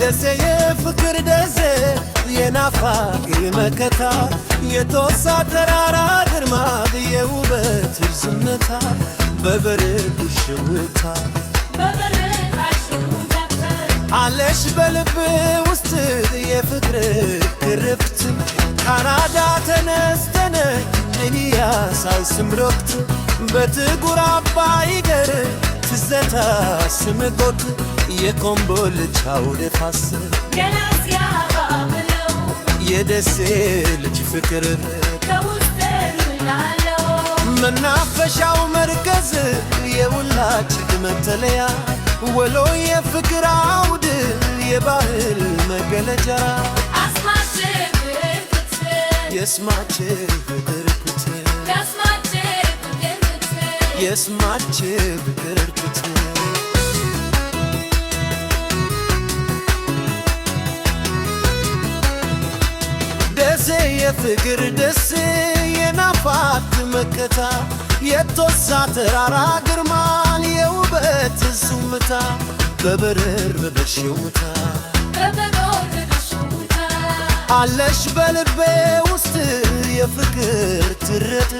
ደሴ የፍቅር ደሴ የናፋቂ መከታ የቶሳ ተራራ ግርማ የውበት ዝምታ በበረድ ሽውታ አለሽ በልብ ውስጥ የፍቅር ግርፍት ካናዳ ተነስተነ እንያሳይ ስምሮክት በትጉር አባይ ገር ትዘታ ስምጎት የኮምቦልቻው ደፋስ የደሴ ልጅ ፍቅር መናፈሻው መርከዝ የሁላችን መተለያ ወሎ የፍቅር አውድ የባህል መገለጫ የስማች ፍቅር የስማች ፍቅር ደሴ የፍቅር ደሴ የናፋት መከታ የቶሳ ተራራ ግርማን የውበት ሱምታ በበረር በበሽውታ አለሽ በልቤ ውስጥ የፍቅር ትርት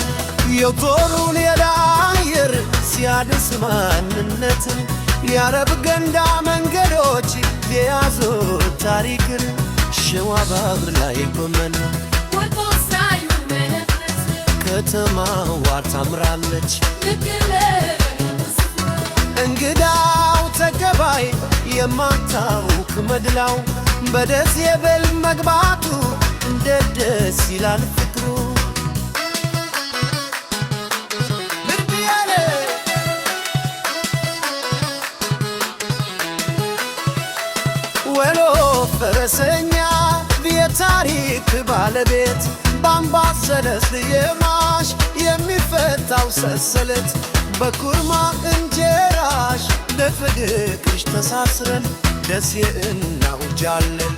የቶሩን የዳየር ሲያድስ ማንነት የአረብ ገንዳ መንገዶች የያዙ ታሪክን ሸዋ ባብር ላይ ጎመን ከተማዋ ታምራለች እንግዳው ተገባይ የማታውክ መድላው በደሴ በል መግባቱ እንደ ደስ ይላል ፍቅሩ ወሎ ፈረሰኛ የታሪክ ባለቤት በአምባሰለስ የማሽ የሚፈታው ሰሰለት በኩርማ እንጀራሽ ለፍቅርሽ ተሳስረን ደሴ እናውጃለን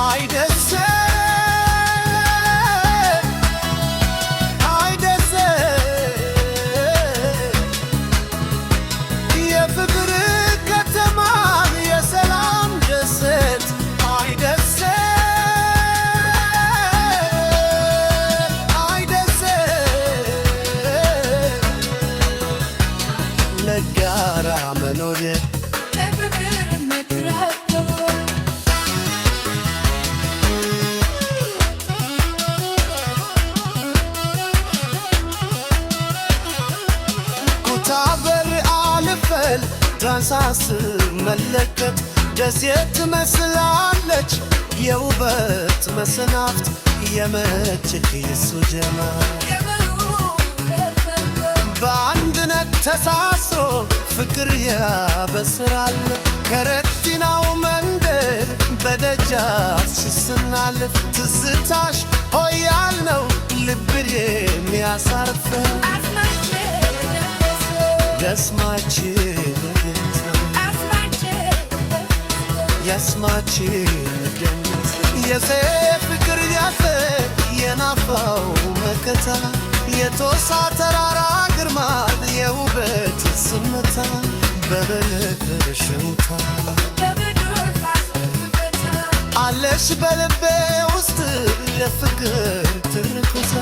አይደሴ አይደሴ የፍቅር ከተማ የሰላም ደሴት አይደሴ አይደሴ ለጋራ መኖር ኩታበር አልፈል ዳንሳስ መለከት ደሴት ትመስላለች የውበት መሰናፍት የመችህ የሱ ጀማ በአንድነት ተሳስሮ ፍቅር ያበስራል ከረቲናው መንደር በደጃፍ ሲስናልፍ ትዝታሽ ሆያል ነው ልብን የሚያሳርፍ የስማች የስማች የሴ ፍቅር ያፈ የናፋው መከታ የቶሳ ተራራ ግርማ የውበት ስምታ በበለር ሽውታ አለሽ በልቤ ውስጥ የፍቅር ትርኩታ